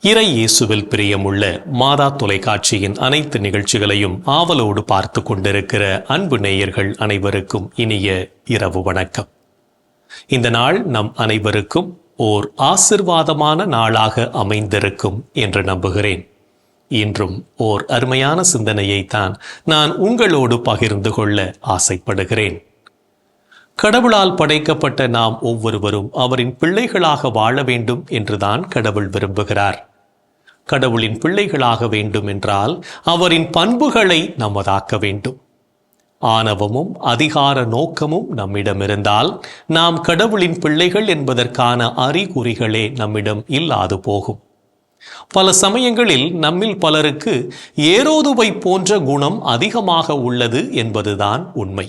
இறை இயேசுவில் பிரியமுள்ள மாதா தொலைக்காட்சியின் அனைத்து நிகழ்ச்சிகளையும் ஆவலோடு பார்த்து கொண்டிருக்கிற அன்பு நேயர்கள் அனைவருக்கும் இனிய இரவு வணக்கம். இந்த நாள் நம் அனைவருக்கும் ஓர் ஆசிர்வாதமான நாளாக அமைந்திருக்கும் என்று நம்புகிறேன். இன்றும் ஓர் அருமையான சிந்தனையைத்தான் நான் உங்களோடு பகிர்ந்து கொள்ள ஆசைப்படுகிறேன். கடவுளால் படைக்கப்பட்ட நாம் ஒவ்வொருவரும் அவரின் பிள்ளைகளாக வாழ வேண்டும் என்றுதான் கடவுள் விரும்புகிறார். கடவுளின் பிள்ளைகளாக வேண்டும் என்றால் அவரின் பண்புகளை நமதாக்க வேண்டும். ஆணவமும் அதிகார நோக்கமும் நம்மிடம் இருந்தால் நாம் கடவுளின் பிள்ளைகள் என்பதற்கான அறிகுறிகளே நம்மிடம் இல்லாது போகும். பல சமயங்களில் நம்மில் பலருக்கு ஏரோதுவை போன்ற குணம் அதிகமாக உள்ளது என்பதுதான் உண்மை.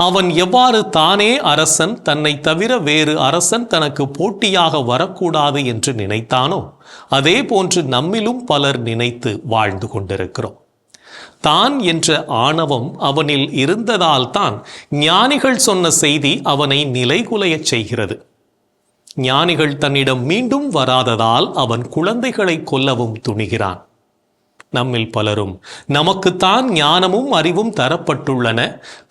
அவன் எவ்வாறு தானே அரசன், தன்னை தவிர வேறு அரசன் தனக்கு போட்டியாக வரக்கூடாது என்று நினைத்தானோ அதே போன்று நம்மிலும் பலர் நினைத்து வாழ்ந்து கொண்டிருக்கிறோம். தான் என்ற ஆணவம் அவனில் இருந்ததால் தான் ஞானிகள் சொன்ன செய்தி அவனை நிலைகுலையச் செய்கிறது. ஞானிகள் தன்னிடம் மீண்டும் வராததால் அவன் குழந்தைகளை கொல்லவும் துணிகிறான். நம்மில் பலரும் நமக்குத்தான் ஞானமும் அறிவும் தரப்பட்டுள்ளன,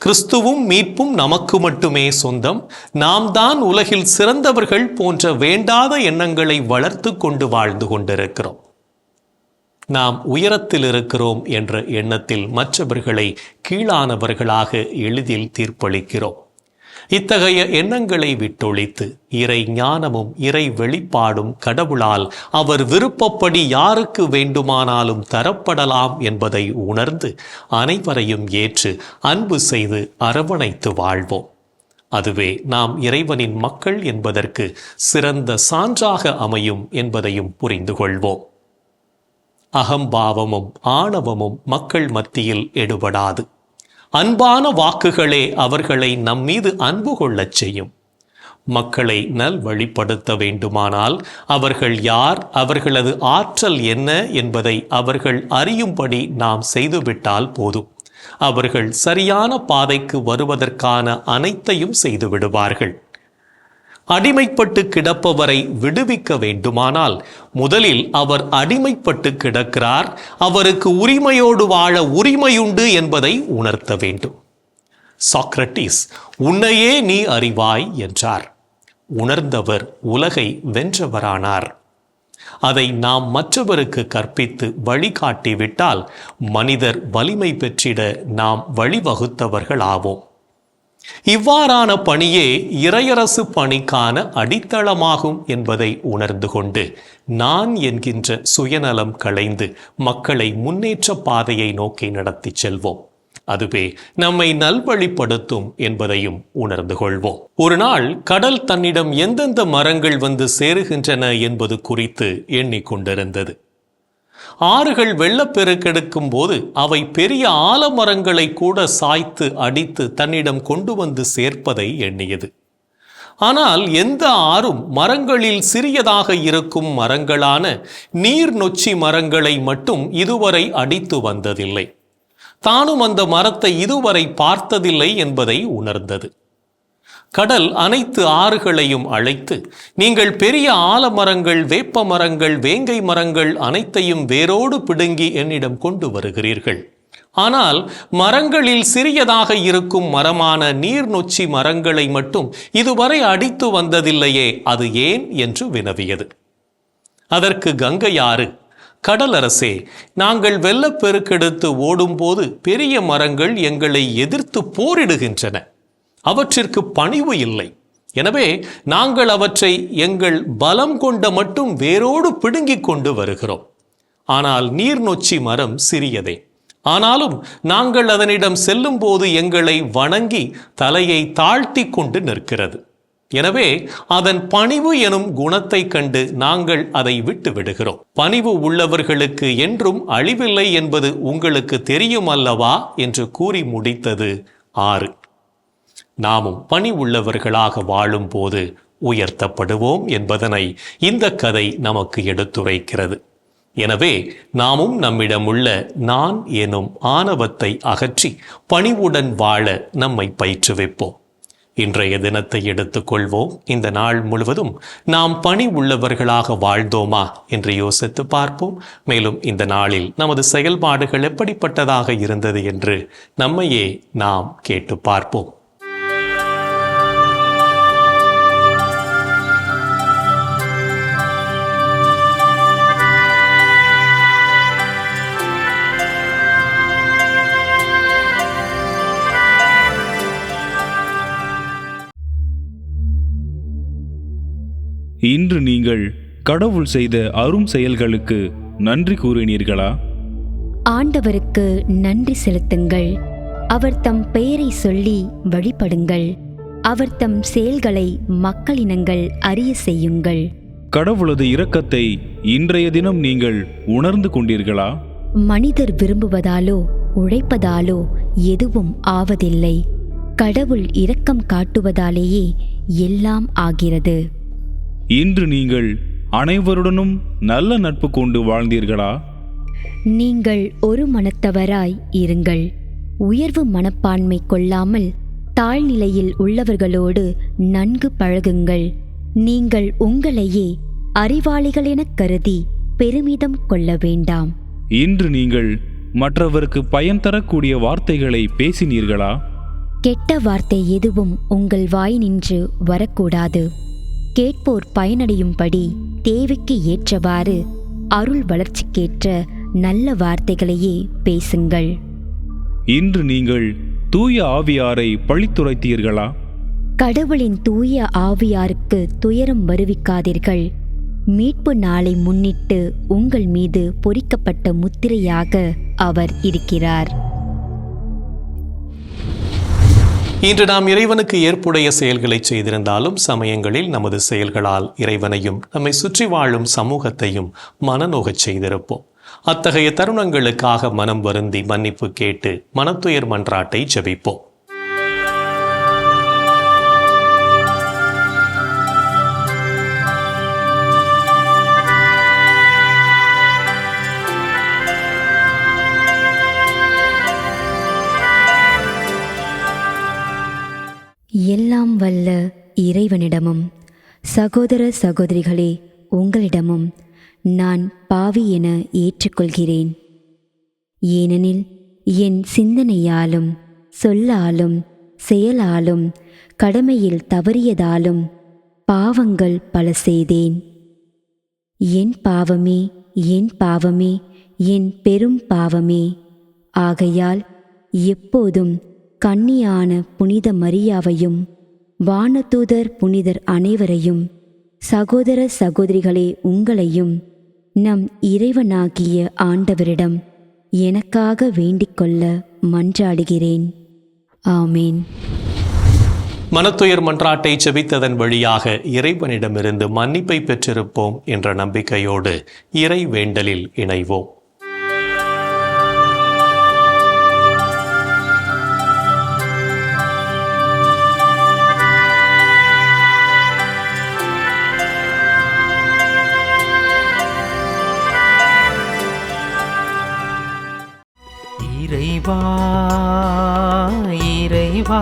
கிறிஸ்துவும் மீட்பும் நமக்கு மட்டுமே சொந்தம், நாம் தான் உலகில் சிறந்தவர்கள் போன்ற வேண்டாத எண்ணங்களை வளர்த்து கொண்டு வாழ்ந்து கொண்டிருக்கிறோம். நாம் உயரத்தில் இருக்கிறோம் என்ற எண்ணத்தில் மற்றவர்களை கீழானவர்களாக எளிதில் தீர்ப்பளிக்கிறோம். இத்தகைய எண்ணங்களை விட்டொழித்து இறை ஞானமும் இறை வெளிப்பாடும் கடவுளால் அவர் விருப்பப்படி யாருக்கு வேண்டுமானாலும் தரப்படலாம் என்பதை உணர்ந்து அனைவரையும் ஏற்று அன்பு செய்து அரவணைத்து வாழ்வோம். அதுவே நாம் இறைவனின் மக்கள் என்பதற்கு சிறந்த சான்றாக அமையும் என்பதையும் புரிந்து கொள்வோம். அகம்பாவமும் ஆணவமும் மக்கள் மத்தியில் எடுபடாது. அன்பான வாக்குகளே அவர்களை நம்மீது அன்பு கொள்ளச் செய்யும். மக்களை நல்வழிப்படுத்த வேண்டுமானால் அவர்கள் யார், அவர்களது ஆற்றல் என்ன என்பதை அவர்கள் அறியும்படி நாம் செய்துவிட்டால் போதும். அவர்கள் சரியான பாதைக்கு வருவதற்கான அனைத்தையும் செய்து விடுவார்கள். அடிமைப்பட்டு கிடப்பவரை விடுவிக்க வேண்டுமானால் முதலில் அவர் அடிமைப்பட்டு கிடக்கிறார், அவருக்கு உரிமையோடு வாழ உரிமையுண்டு என்பதை உணர்த்த வேண்டும். சாக்ரட்டிஸ் உன்னையே நீ அறிவாய் என்றார். உணர்ந்தவர் உலகை வென்றவரானார். அதை நாம் மற்றவருக்கு கற்பித்து வழிகாட்டிவிட்டால் மனிதர் வலிமை பெற்றிட நாம் வழிவகுத்தவர்கள் ஆவோம். இவ்வாறான பணியே இறையரசு பணிக்கான அடித்தளமாகும் என்பதை உணர்ந்து கொண்டு நான் என்கின்ற சுயநலம் களைந்து மக்களை முன்னேற்ற பாதையை நோக்கி நடத்தி செல்வோம். அதுவே நம்மை நல்வழிப்படுத்தும் என்பதையும் உணர்ந்து கொள்வோம். ஒரு நாள் கடல் தன்னிடம் எந்தெந்த மரங்கள் வந்து சேருகின்றன என்பது குறித்து எண்ணிக்கொண்டிருந்தது. ஆறுகள் வெள்ளப்பெருக்கெடுக்கும் போது அவை பெரிய ஆலமரங்களை கூட சாய்த்து அடித்து தன்னிடம் கொண்டு வந்து சேர்ப்பதை எண்ணியது. ஆனால் எந்த ஆறும் மரங்களில் சிறியதாக இருக்கும் மரங்களான நீர் நொச்சி மரங்களை மட்டும் இதுவரை அடித்து வந்ததில்லை. தானும் அந்த மரத்தை இதுவரை பார்த்ததில்லை என்பதை உணர்ந்தது. கடல் அனைத்து ஆறுகளையும் அழைத்து, நீங்கள் பெரிய ஆலமரங்கள், வேப்ப மரங்கள், வேங்கை மரங்கள் அனைத்தையும் வேரோடு பிடுங்கி என்னிடம் கொண்டு வருகிறீர்கள். ஆனால் மரங்களில் சிறியதாக இருக்கும் மரமான நீர் நொச்சி மரங்களை மட்டும் இதுவரை அடித்து வந்ததில்லையே, அது ஏன் என்று வினவியது. அதற்கு கங்கையாறு, கடலரசே, நாங்கள் வெள்ளப்பெருக்கெடுத்து ஓடும்போது பெரிய மரங்கள் எங்களை எதிர்த்து போரிடுகின்றன. அவற்றிற்கு பணிவு இல்லை. எனவே நாங்கள் அவற்றை எங்கள் பலம் கொண்ட மட்டும் வேரோடு பிடுங்கிக் கொண்டு வருகிறோம். ஆனால் நீர் நொச்சி மரம் சிறியதே. ஆனாலும் நாங்கள் அதனிடம் செல்லும் போது எங்களை வணங்கி தலையை தாழ்த்தி கொண்டு நிற்கிறது. எனவே அதன் பணிவு எனும் குணத்தை கண்டு நாங்கள் அதை விட்டு விடுகிறோம். பணிவு உள்ளவர்களுக்கு என்றும் அழிவில்லை என்பது உங்களுக்கு தெரியும் அல்லவா என்று கூறி முடித்தது ஆறு. நாமும் பணி உள்ளவர்களாக வாழும் போது உயர்த்தப்படுவோம் என்பதனை இந்த கதை நமக்கு எடுத்துரைக்கிறது. எனவே நாமும் நம்மிடமுள்ள நான் எனும் ஆணவத்தை அகற்றி பணிவுடன் வாழ நம்மை பயிற்றுவிப்போம். இன்றைய தினத்தை எடுத்துக்கொள்வோம். இந்த நாள் முழுவதும் நாம் பணி உள்ளவர்களாக வாழ்ந்தோமா என்று யோசித்து பார்ப்போம். மேலும் இந்த நாளில் நமது செயல்பாடுகள் எப்படிப்பட்டதாக இருந்தது என்று நம்மையே நாம் கேட்டு பார்ப்போம். இன்று நீங்கள் கடவுள் செய்த அரும் செயல்களுக்கு நன்றி கூறினீர்களா? ஆண்டவருக்கு நன்றி செலுத்துங்கள். அவர் தம் பெயரை சொல்லி வழிபடுங்கள். அவர் தம் செயல்களை மக்களினங்கள் அறிய செய்யுங்கள். கடவுளது இரக்கத்தை இன்றைய தினம் நீங்கள் உணர்ந்து கொண்டீர்களா? மனிதர் விரும்புவதாலோ உழைப்பதாலோ எதுவும் ஆவதில்லை. கடவுள் இரக்கம் காட்டுவதாலேயே எல்லாம் ஆகிறது. இன்று நீங்கள் அனைவருடனும் நல்ல நட்பு கொண்டு வாழ்ந்தீர்களா? நீங்கள் ஒரு மனத்தவராய் இருங்கள். உயர்வு மனப்பான்மை கொள்ளாமல் தாழ்நிலையில் உள்ளவர்களோடு நன்கு பழகுங்கள். நீங்கள் உங்களையே அறிவாளிகள் எனக் கருதி பெருமிதம் கொள்ள வேண்டாம். இன்று நீங்கள் மற்றவருக்கு பயன் தரக்கூடிய வார்த்தைகளை பேசினீர்களா? கெட்ட வார்த்தை எதுவும் உங்கள் வாய் நின்று வரக்கூடாது. கேட்போர் பயனடையும்படி தேவைக்கு ஏற்றவாறு அருள் வளர்ச்சிக்கேற்ற நல்ல வார்த்தைகளையே பேசுங்கள். இன்று நீங்கள் தூய ஆவியாரை பழித்துரைத்தீர்களா? கடவுளின் தூய ஆவியாருக்கு துயரம் வருவிக்காதீர்கள். மீட்பு நாளை முன்னிட்டு உங்கள் மீது பொறிக்கப்பட்ட முத்திரையாக அவர் இருக்கிறார். இன்று நாம் இறைவனுக்கு ஏற்புடைய செயல்களை செய்திருந்தாலும் சமயங்களில் நமது செயல்களால் இறைவனையும் நம்மை சுற்றி வாழும் சமூகத்தையும் மனநோகச் செய்திருப்போம். அத்தகைய தருணங்களுக்காக மனம் வருந்தி மன்னிப்பு கேட்டு மனத்துயர் மன்றாட்டை ஜெபிப்போம். எல்லாம் வல்ல இறைவனிடமும் சகோதர சகோதரிகளே உங்களிடமும் நான் பாவி என ஏற்றுக்கொள்கிறேன். ஏனெனில் என் சிந்தனையாலும் சொல்லாலும் செயலாலும் கடமையில் தவறியதாலும் பாவங்கள் பல செய்தேன். என் பாவமே, என் பாவமே, என் பெரும் பாவமே. ஆகையால் எப்போதும் கன்னியான புனித மரியாவையும் வானதூதர் புனிதர் அனைவரையும் சகோதர சகோதரிகளே உங்களையும் நம் இறைவனாகிய ஆண்டவரிடம் எனக்காக வேண்டிக்கொள்ள மன்றாடுகிறேன். ஆமேன். மனத்துயர் மன்றாட்டை செபித்ததன் வழியாக இறைவனிடமிருந்து மன்னிப்பை பெற்றிருப்போம் என்ற நம்பிக்கையோடு இறை வேண்டலில் இணைவோம். இறைவா இறைவா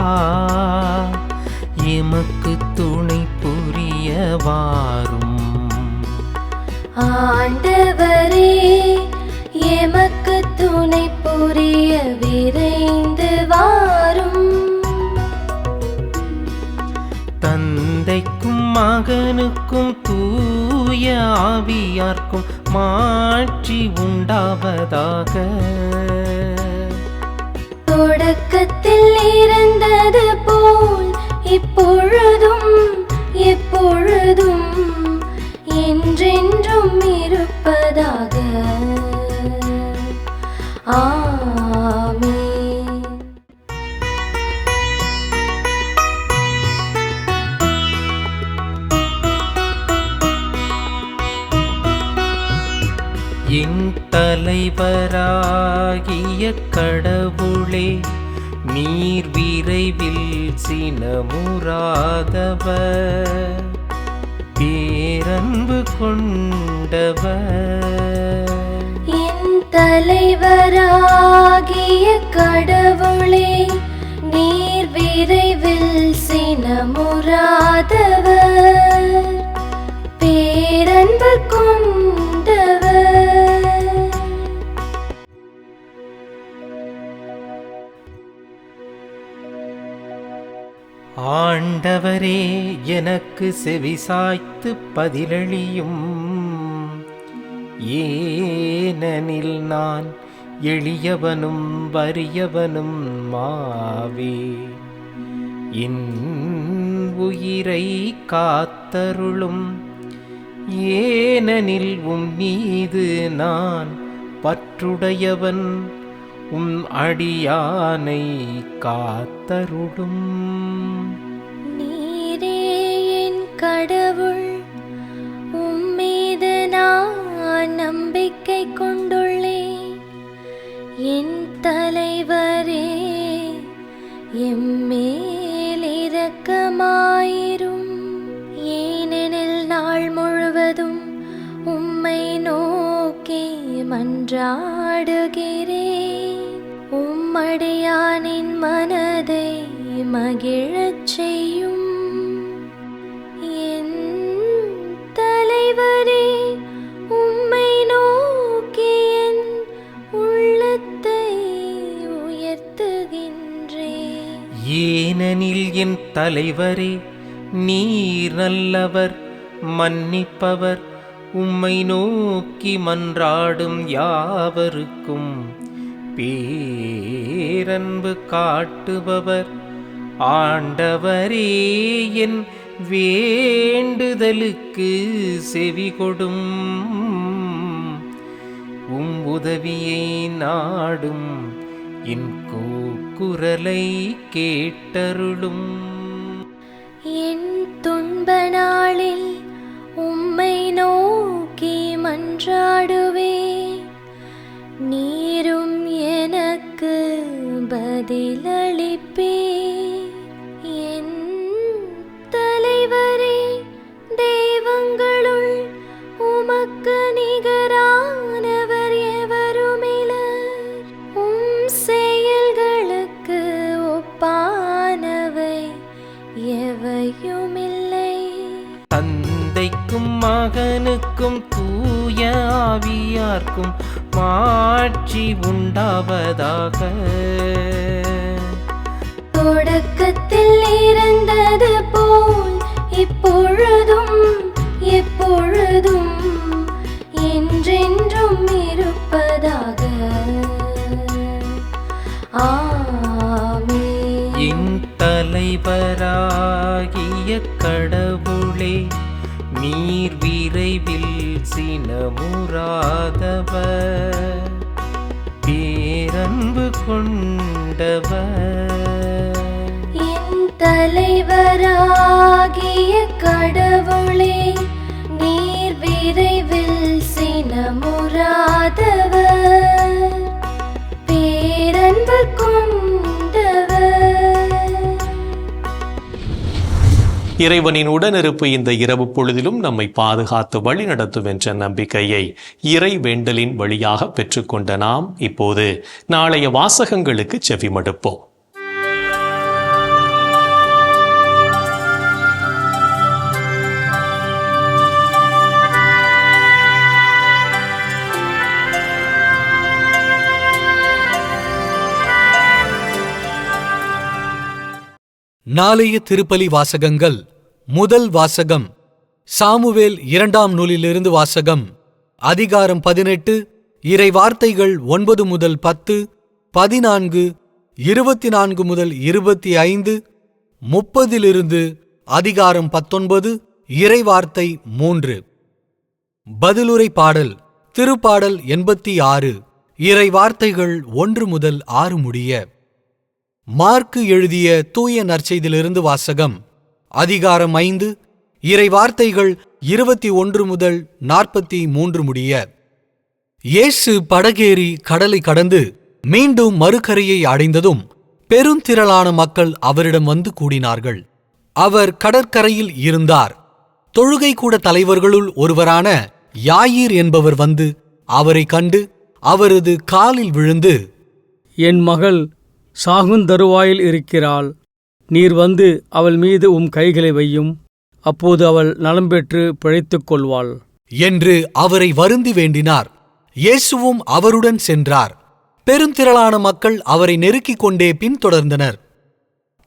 எமக்கு துணை புரிய வாரும். ஆண்டவரே எமக்கு துணை புரிய விரைந்து வாரும். தந்தைக்கும் மகனுக்கும் தூய ஆவியார்க்கும் மாட்சி உண்டாவதாக. தொடக்கத்தில் இருந்தது போல் இப்பொழுதும் எப்பொழுதும் என்றென்றும் இருப்பதாக. ஆமென். என் தலைவராகிய கடவுளே, நீர் விரைவில் சினமுறாதவர், பேரன்பு கொண்டவர். என் தலைவராகிய கடவுளே, நீர் விரைவில் சினமுறாதவர், ஆண்டவரே எனக்கு செவிசாய்த்து பதிலளியும். ஏனெனில் நான் எளியவனும் வறியவனும் மாவே. என் உயிரை காத்தருளும். ஏனெனில் உம் மீது நான் பற்றுடையவன். உம் அடியானை காத்தருளும். நீரே என் கடவுள், உம்மீது நான் நம்பிக்கை கொண்டுள்ளேன். என் தலைவரே, எம்மேல் இரக்கமாயிரும். ஏனெனில் நாள் முழுவதும் உம்மை நோக்கி மன்றாடுகிறேன். உம்மடியானின் மனதை மகிழச் செய்யும். என் தலைவரே, உம்மை நோக்கி என் உள்ளத்தை உயர்த்துகின்றேன். ஏனெனில் என் தலைவரே, நீர் நல்லவர், மன்னிப்பவர். உம்மை நோக்கி மன்றாடும் யாவருக்கும் பேரன்பு காட்டுபவர். ஆண்டவரே, என் வேண்டுதலுக்கு செவிகொடும். உம் உதவியை நாடும் என் கூக்குரலை கேட்டருளும். என் துன்ப நாளில் உம்மை நோக்கி மன்றாடுவேன். நீரும் எனக்கு பதிலளிப்பீர். என் தலைவரே, தெய்வங்களுள் உமக்கு நிகரானவர் எவருமிலர். உம் செயல்களுக்கு ஒப்பானவை எவையுமில்லை. தந்தைக்கும் மகனுக்கும் தூய ஆவியார்க்கும் மாட்சி உண்டாவதாக. தொடக்கத்தில் இருந்தது போல் இப்பொழுதும் எப்பொழுதும் என்றென்றும் இருப்பதாக. ஆமென். என் தலைவராகிய கடவுளே, நீர் விரைவில் சினமுறாதவர், பேரன்பு கொண்டவர். என் தலைவராகிய கடவுளே, நீர் விரைவில் சினமுறாதவர், பேரன்பு கொண்டவர். இறைவனின் உடனிருப்பு இந்த இரவு பொழுதிலும் நம்மை பாதுகாத்து வழி நடத்தும் என்ற நம்பிக்கையை இறை வேண்டலின் வழியாக பெற்றுக்கொண்ட நாம் இப்போது நாளைய வாசகங்களுக்கு செவிமடுப்போம். நாளைய திருப்பலி வாசகங்கள். முதல் வாசகம் சாமுவேல் 2ஆம் நூலிலிருந்து வாசகம். அதிகாரம் 18, இறை வார்த்தைகள் 9 முதல் 10, 14, 24 முதல் 25, 30 அதிகாரம் 19, இறை வார்த்தை 3. பதிலுரை பாடல். திருப்பாடல் 86, இறை வார்த்தைகள் 1 முதல் 6 முடிய. மார்க்கு எழுதிய தூய நற்செய்தியிலிருந்து வாசகம். அதிகாரம் 5, இறை வார்த்தைகள் 21 முதல் 43 முடிய. இயேசு படகேறி கடலை கடந்து மீண்டும் மறுகரையை அடைந்ததும் பெருந்திரளான மக்கள் அவரிடம் வந்து கூடினார்கள். அவர் கடற்கரையில் இருந்தார். தொழுகை கூட தலைவர்களுள் ஒருவரான யாயீர் என்பவர் வந்து அவரை கண்டு அவரது காலில் விழுந்து, என் மகள் சாகுந்தருவாயில் இருக்கிறாள். நீர் வந்து அவள் மீது உம் கைகளை வையும். அப்போது அவள் நலம் பெற்று பிழைத்துக் கொள்வாள் என்று அவரை வருந்தி வேண்டினார். இயேசுவும் அவருடன் சென்றார். பெருந்திரளான மக்கள் அவரை நெருக்கிக் கொண்டே பின்தொடர்ந்தனர்.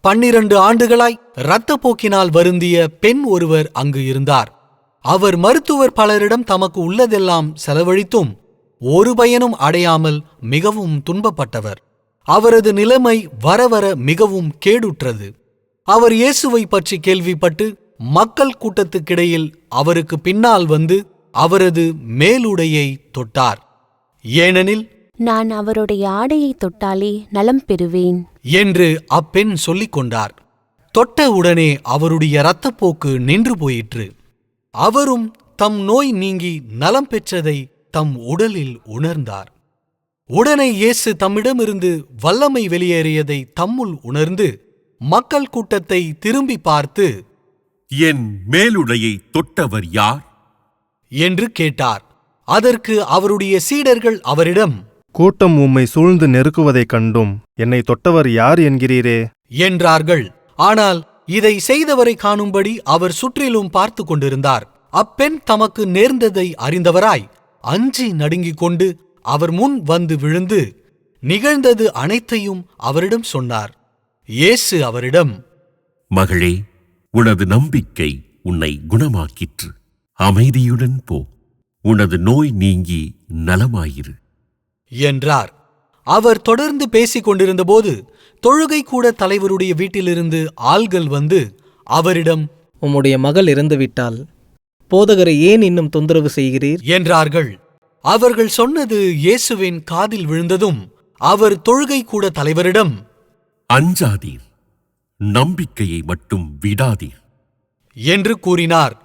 12 ஆண்டுகளாய் இரத்தப்போக்கினால் வருந்திய பெண் ஒருவர் அங்கு இருந்தார். அவர் மருத்துவர் பலரிடம் தமக்கு உள்ளதெல்லாம் செலவழித்தும் ஒரு பயனும் அடையாமல் மிகவும் துன்பப்பட்டவர். அவரது நிலைமை வரவர மிகவும் கேடுற்றது. அவர் இயேசுவை பற்றி கேள்விப்பட்டு மக்கள் கூட்டத்துக்கிடையில் அவருக்கு பின்னால் வந்து அவரது மேலுடையை தொட்டார். ஏனெனில், நான் அவருடைய ஆடையை தொட்டாலே நலம் பெறுவேன் என்று அப்பெண் சொல்லிக் கொண்டார். தொட்ட உடனே அவருடைய இரத்தப்போக்கு நின்று போயிற்று. அவரும் தம் நோய் நீங்கி நலம் பெற்றதை தம் உடலில் உணர்ந்தார். உடனே இயேசு தம்மிடமிருந்து வல்லமை வெளியேறியதை தம்முள் உணர்ந்து மக்கள் கூட்டத்தை திரும்பி பார்த்து, என் மேலுடையை தொட்டவர் யார் என்று கேட்டார். அதற்கு அவருடைய சீடர்கள் அவரிடம், கூட்டம் உம்மை சூழ்ந்து நெருக்குவதைக் கண்டும் என்னை தொட்டவர் யார் என்கிறீரே என்றார்கள். ஆனால் இதை செய்தவரை காணும்படி அவர் சுற்றிலும் பார்த்து கொண்டிருந்தார். அப்பெண் தமக்கு நேர்ந்ததை அறிந்தவராய் அஞ்சி நடுங்கிக் கொண்டு அவர் முன் வந்து விழுந்து நிகழ்ந்தது அனைத்தையும் அவரிடம் சொன்னார். இயேசு அவரிடம், மகளே, உனது நம்பிக்கை உன்னை குணமாக்கிற்று. அமைதியுடன் போ, உனது நோய் நீங்கி நலமாயிரு என்றார். அவர் தொடர்ந்து பேசிக் கொண்டிருந்தபோது தொழுகை கூட தலைவருடைய வீட்டிலிருந்து ஆள்கள் வந்து அவரிடம், உம்முடைய மகள் இறந்துவிட்டால் போதகரை ஏன் இன்னும் தொந்தரவு செய்கிறீர் என்றார்கள். அவர்கள் சொன்னது இயேசுவின் காதில் விழுந்ததும் அவர் தொழுகை கூட தலைவரிடம், அஞ்சாதீர், நம்பிக்கையை மட்டும் விடாதீர் என்று கூறினார்.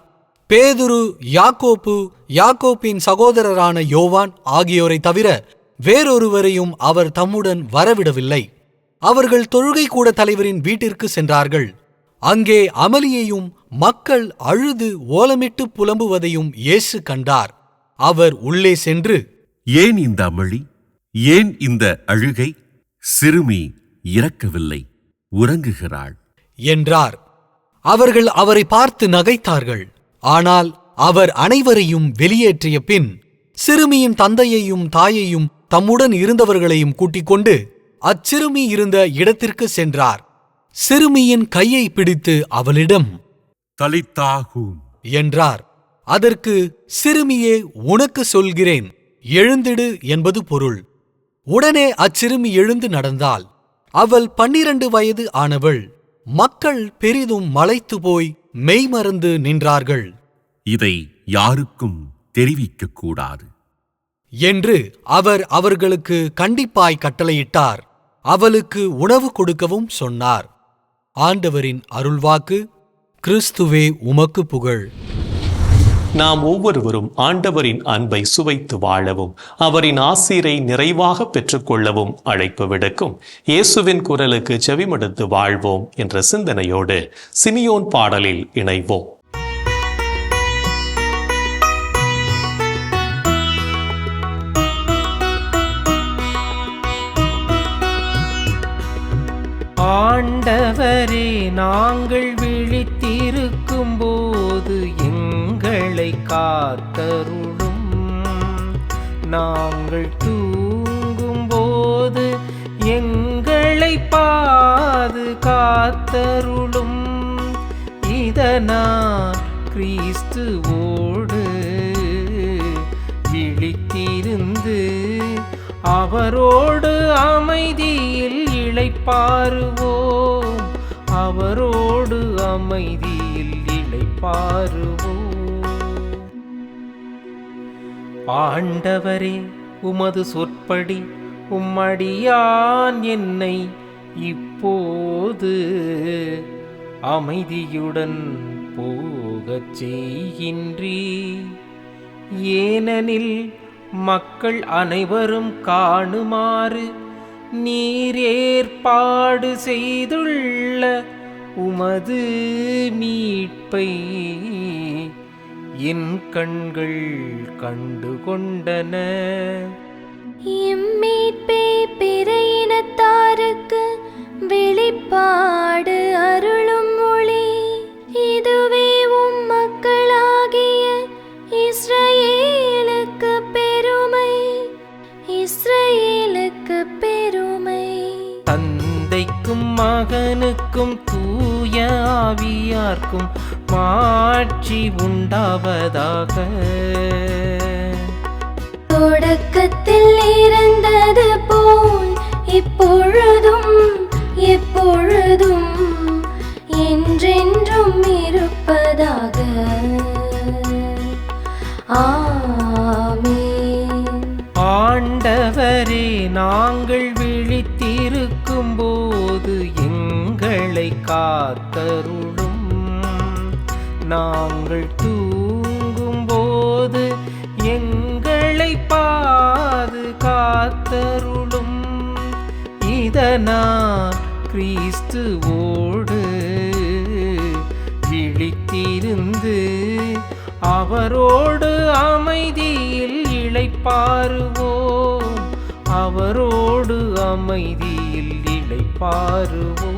பேதுரு, யாக்கோப்பு, யாக்கோப்பின் சகோதரரான யோவான் ஆகியோரை தவிர வேறொருவரையும் அவர் தம்முடன் வரவிடவில்லை. அவர்கள் தொழுகை கூட தலைவரின் வீட்டிற்கு சென்றார்கள். அங்கே அமளியையும் மக்கள் அழுது ஓலமிட்டு புலம்புவதையும் இயேசு கண்டார். அவர் உள்ளே சென்று, ஏன் இந்த அமளி, ஏன் இந்த அழுகை? சிறுமி இறக்கவில்லை, உறங்குகிறாள் என்றார். அவர்கள் அவரை பார்த்து நகைத்தார்கள். ஆனால் அவர் அனைவரையும் வெளியேற்றிய பின் சிறுமியின் தந்தையையும் தாயையும் தம்முடன் இருந்தவர்களையும் கூட்டிக் கொண்டு அச்சிறுமி இருந்த இடத்திற்கு சென்றார். சிறுமியின் கையை பிடித்து அவளிடம், தலித்தாகூம் என்றார். அதற்கு, சிறுமியே, உனக்கு சொல்கிறேன், எழுந்திடு என்பது பொருள். உடனே அச்சிறுமி எழுந்து நடந்தாள். அவள் 12 வயது ஆனவள். மக்கள் பெரிதும் மலைத்து போய் மெய்மறந்து நின்றார்கள். இதை யாருக்கும் தெரிவிக்கக்கூடாது என்று அவர் அவர்களுக்கு கண்டிப்பாய் கட்டளையிட்டார். அவளுக்கு உணவு கொடுக்கவும் சொன்னார். ஆண்டவரின் அருள்வாக்கு. கிறிஸ்துவே உமக்கு புகழ். நாம் ஒவ்வொருவரும் ஆண்டவரின் அன்பை சுவைத்து வாழவும் அவரின் ஆசீரை நிறைவாக பெற்றுக்கொள்ளவும் அழைப்பு விடுக்கும் இயேசுவின் குரலுக்கு செவிமடுத்து வாழ்வோம் என்ற சிந்தனையோடு சிமியோன் பாடலில் இணைவோம். ஆண்டவரே, நாங்கள் விழித்திருக்கும் போது எங்களை காத்தருளும். நாங்கள் தூங்கும் போது எங்களை பாதுகாத்தருளும். இதனால் கிறிஸ்துவோடு விழித்திருந்து அவரோடு அமைதியில் இளைப்பாறுவோம். அவரோடு அமைதியில் இளைப்பாறுவோம். ஆண்டவரே, உமது சொற்படி உம்மடியான் என்னை இப்போது அமைதியுடன் போகச் செய்கின்றீர். ஏனெனில் மக்கள் அனைவரும் காணுமாறு நீர் ஏற்பாடு செய்துள்ள உமது மீட்பை என் கண்கள் கண்டு கொண்டன. இம்மீட்பே பிற இனத்தாருக்கு வெளிப்பாடு அருளும் ஒளி. இதுவே உம் மக்களாகிய இஸ்ரவேலுக்கு பெருமை. இஸ்ரவேலுக்கு பெருமை. தந்தைக்கும் மகனுக்கும் தூய ஆவியார்க்கும் மாட்சி உண்டாவதாக. தொடக்கத்தில் இருந்தது போல் இப்பொழுதும் எப்பொழுதும் என்றென்றும் இருப்பதாக. ஆமென். ஆண்டவரே, நாங்கள் விழித்திருக்கும் போது எங்களை காத்தருளும். நாங்கள் தூங்கும் போது எங்களை பாதுகாத்தருளும். இதனால் கிறிஸ்துவோடு விழித்திருந்து அவரோடு அமைதியில் இளைப்பாறுவோம். அவரோடு அமைதியில் இளைப்பாறுவோம்.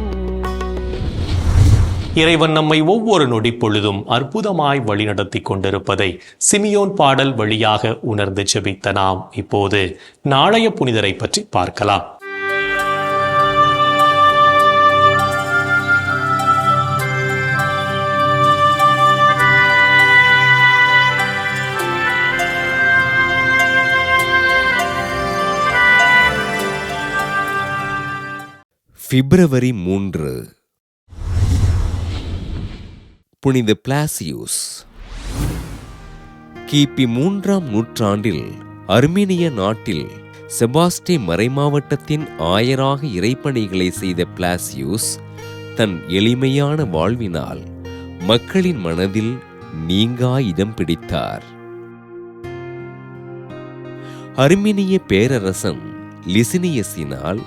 இறைவன் நம்மை ஒவ்வொரு நொடி பொழுதும் அற்புதமாய் வழிநடத்தி கொண்டிருப்பதை சிமியோன் பாடல் வழியாக உணர்ந்து ஜெபித்த நாம் இப்போது நாளைய புனிதரை பற்றி பார்க்கலாம். பிப்ரவரி 3. புனித பிளாசியூஸ். கிபி 3ஆம் நூற்றாண்டில் அர்மீனிய நாட்டில் செபாஸ்டே மறைமாவட்டத்தின் ஆயராக இறைப்பணிகளை செய்த பிளாசியூஸ் தன் எளிமையான வாழ்வினால் மக்களின் மனதில் நீங்கா இடம் பிடித்தார். அர்மீனிய பேரரசன் லிசினியஸினால்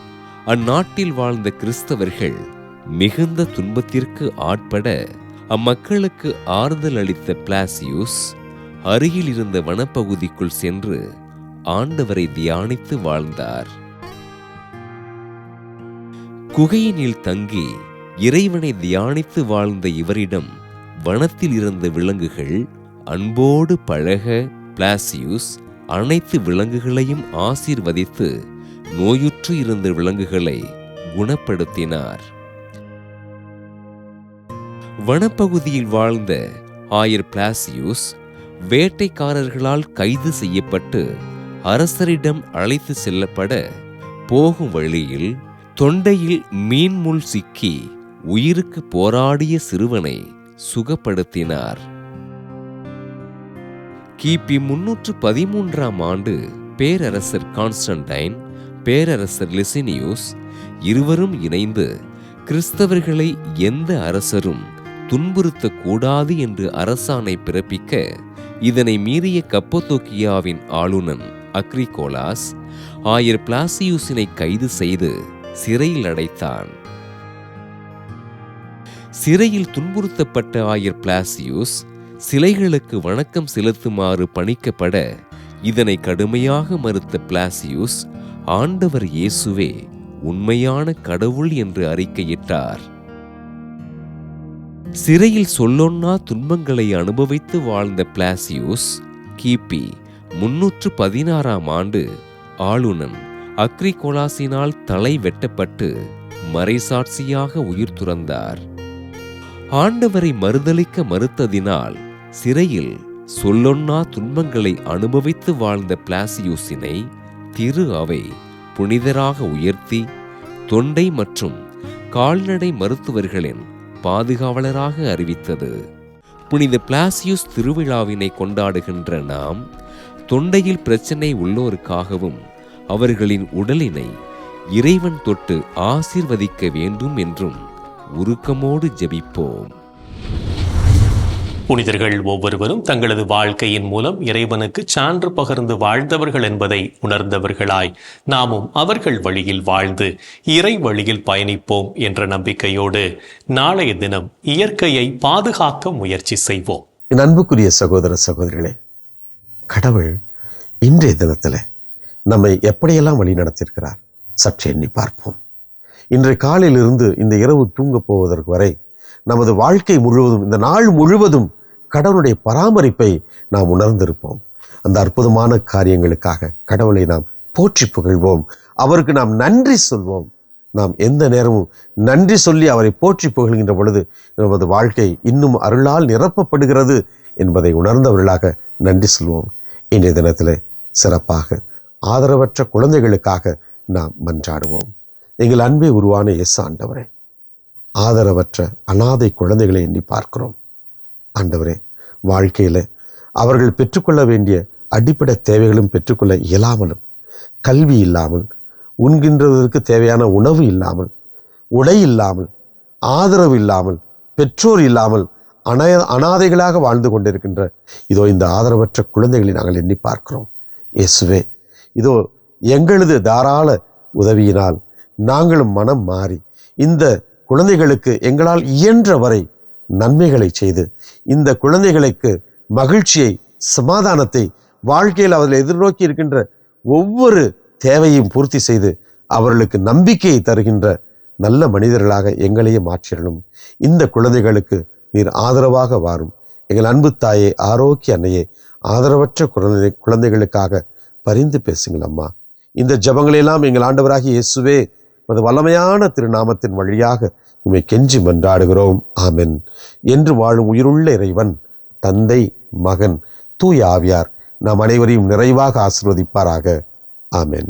அந்நாட்டில் வாழ்ந்த கிறிஸ்தவர்கள் மிகுந்த துன்பத்திற்கு ஆட்பட அம்மக்களுக்கு ஆறுதல் அளித்த பிளாசியூஸ் அருகில் இருந்த வனப்பகுதிக்குள் சென்று ஆண்டவரை தியானித்து வாழ்ந்தார். குகையினில் தங்கி இறைவனை தியானித்து வாழ்ந்த இவரிடம் வனத்தில் இருந்த விலங்குகள் அன்போடு பழக பிளாசியூஸ் அனைத்து விலங்குகளையும் ஆசீர்வதித்து நோயுற்று இருந்த விலங்குகளை குணப்படுத்தினார். வனப்பகுதியில் வாழ்ந்த ஆயர் பிளாசியூஸ் வேட்டைக்காரர்களால் கைது செய்யப்பட்டு அரசரிடம் அழைத்து செல்லப்பட போகும் வழியில் தொண்டையில் மீன்முள் சிக்கி உயிருக்கு போராடிய சிறுவனை சுகப்படுத்தினார். கிபி 313ஆம் ஆண்டு பேரரசர் கான்ஸ்டன்டைன், பேரரசர் லிசினியூஸ் இருவரும் இணைந்து கிறிஸ்தவர்களை எந்த அரசரும் துன்புறுத்தக்கூடாது என்று அரசாணை பிறப்பிக்க, இதனை மீறிய கப்பத்தோக்கியாவின் ஆளுநன் அக்ரிகோலாஸ் ஆயர் பிளாசியூஸினை கைது செய்து சிறையில் அடைத்தான். சிறையில் துன்புறுத்தப்பட்ட ஆயர் பிளாசியூஸ் சிலைகளுக்கு வணக்கம் செலுத்துமாறு பணிக்கப்பட, இதனை கடுமையாக மறுத்த பிளாசியூஸ் ஆண்டவர் இயேசுவே உண்மையான கடவுள் என்று அறிக்கையிட்டார். சிறையில் சொல்லொன்னா துன்பங்களை அனுபவித்து வாழ்ந்த பிளாசியூஸ் கிபி 316ஆம் ஆண்டு ஆளுநன் அக்ரிகோலாசினால் தலை வெட்டப்பட்டு மறைசாட்சியாக உயிர் துறந்தார். ஆண்டவரை மறுதலிக்க மறுத்ததினால் சிறையில் சொல்லொன்னா துன்பங்களை அனுபவித்து வாழ்ந்த பிளாசியூஸினை திரு அவை புனிதராக உயர்த்தி தொண்டை மற்றும் கால்நடை மருத்துவர்களின் பாதுகாவலராக அறிவித்தது. புனித பிளாசியூஸ் திருவிழாவினை கொண்டாடுகின்ற நாம் தொண்டையில் பிரச்சனை உள்ளோருக்காகவும் அவர்களின் உடலினை இறைவன் தொட்டு ஆசீர்வதிக்க வேண்டும் என்றும் உருக்கமோடு ஜெபிப்போம். புனிதர்கள் ஒவ்வொருவரும் தங்களது வாழ்க்கையின் மூலம் இறைவனுக்கு சான்று பகர்ந்து வாழ்ந்தவர்கள் என்பதை உணர்ந்தவர்களாய் நாமும் அவர்கள் வழியில் வாழ்ந்து இறை வழியில் பயணிப்போம் என்ற நம்பிக்கையோடு நாளைய தினம் இயற்கையை பாதுகாக்க முயற்சி செய்வோம். என் அன்புக்குரிய சகோதர சகோதரிகளே, கடவுள் இன்றைய தினத்தில் நம்மை எப்படியெல்லாம் வழி நடத்தியிருக்கிறார் சற்று எண்ணி பார்ப்போம். இன்றைய காலையிலிருந்து இந்த இரவு தூங்கப் போவதற்கு வரை நமது வாழ்க்கை முழுவதும், இந்த நாள் முழுவதும் கடவுளுடைய பராமரிப்பை நாம் உணர்ந்திருப்போம். அந்த அற்புதமான காரியங்களுக்காக கடவுளை நாம் போற்றி புகழ்வோம், அவருக்கு நாம் நன்றி சொல்வோம். நாம் எந்த நேரமும் நன்றி சொல்லி அவரை போற்றி புகழ்கின்ற பொழுது நமது வாழ்க்கை இன்னும் அருளால் நிரப்பப்படுகிறது என்பதை உணர்ந்தவர்களாக நன்றி சொல்வோம். இன்றைய தினத்தில் சிறப்பாக ஆதரவற்ற குழந்தைகளுக்காக நாம் மன்றாடுவோம். எங்கள் அன்பே உருவான இயேசு ஆண்டவரே, ஆதரவற்ற அனாதை குழந்தைகளை எண்ணி பார்க்கிறோம். ஆண்டவரே, வாழ்க்கையில் அவர்கள் பெற்றுக்கொள்ள வேண்டிய அடிப்படை தேவைகளும் பெற்றுக்கொள்ள இயலாமலும், கல்வி இல்லாமல், உண்கின்றதற்கு தேவையான உணவு இல்லாமல், உடை இல்லாமல், ஆதரவு இல்லாமல், பெற்றோர் இல்லாமல் அனாதைகளாக வாழ்ந்து கொண்டிருக்கின்ற இதோ இந்த ஆதரவற்ற குழந்தைகளை நாங்கள் எண்ணி பார்க்கிறோம். இயேசுவே, இதோ எங்களது தாராள உதவியினால் நாங்களும் மனம் மாறி இந்த குழந்தைகளுக்கு எங்களால் இயன்ற வரை நன்மைகளை செய்து இந்த குழந்தைகளுக்கு மகிழ்ச்சியை, சமாதானத்தை, வாழ்க்கையில் அவர்கள் எதிர்நோக்கி இருக்கின்ற ஒவ்வொரு தேவையும் பூர்த்தி செய்து அவர்களுக்கு நம்பிக்கையை தருகின்ற நல்ல மனிதர்களாக எங்களையே மாற்றிடணும். இந்த குழந்தைகளுக்கு நீர் ஆதரவாக வாரும். எங்கள் அன்பு தாயே, ஆரோக்கிய அன்னையே, ஆதரவற்ற குழந்தைகளுக்காக பரிந்து பேசுங்கள் அம்மா. இந்த ஜபங்களெல்லாம் எங்கள் ஆண்டவராகிய இயேசுவே அது வல்லமையான திருநாமத்தின் வழியாக உம்மை கெஞ்சி மன்றாடுகிறோம். ஆமென். என்று வாழும் உயிருள்ள இறைவன், தந்தை, மகன், தூய ஆவியார் நாம் அனைவரையும் நிறைவாக ஆசீர்வதிப்பாராக. ஆமென்.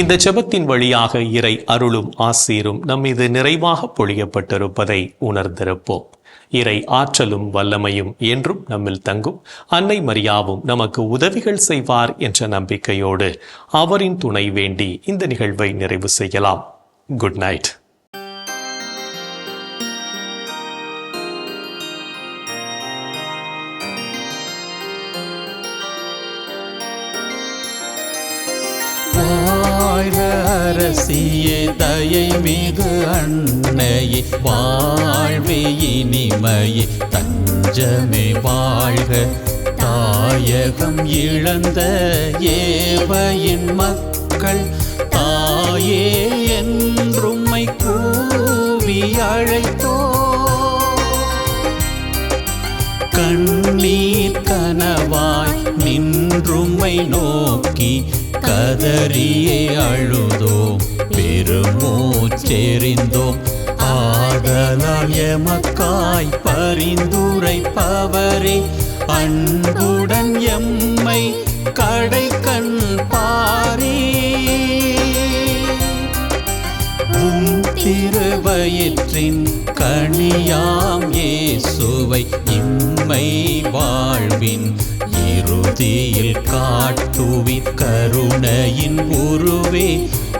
இந்த ஜெபத்தின் வழியாக இறை அருளும் ஆசீரும் நம்மீது நிறைவாக பொழியப்பட்டிருப்பதை உணர்ந்திருப்போம். இறை ஆற்றலும் வல்லமையும் என்றும் நம்மில் தங்கும். அன்னை மரியாவும் நமக்கு உதவிகள் செய்வார் என்ற நம்பிக்கையோடு அவரின் துணை வேண்டி இந்த நிகழ்வை நிறைவு செய்யலாம். Good night. அரசியே, தயை மிகு அன்னையே, வாழ்வே இனிமையே, தஞ்சமே வாழ்க. தாயகம் இழந்த ஏவையின் மக்கள் தாயே என்றும்மை கூவி அழைத்தோ. கண்ணீர் கனவாய் நின்றும்மை நோக்கி கதறியே அழுதோம், பெருமூச்செறிந்தோம். ஆதலால் எமக்காய் பரிந்துரைப்பவரே, அன்புடன் எம்மை கடைக்கண் பாரே. திருவயிற்றின் கனியாம் இயேசுவை இம்மை வாழ்வின் இறுதியில் காட்டுவிற் கருணையின் உருவே,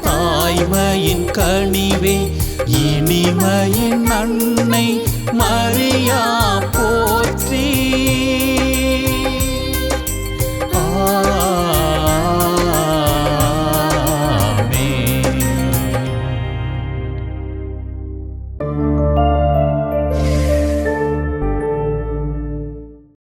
தாய்மையின் கனிவே, இனிமையின் அன்னை மரியா போ.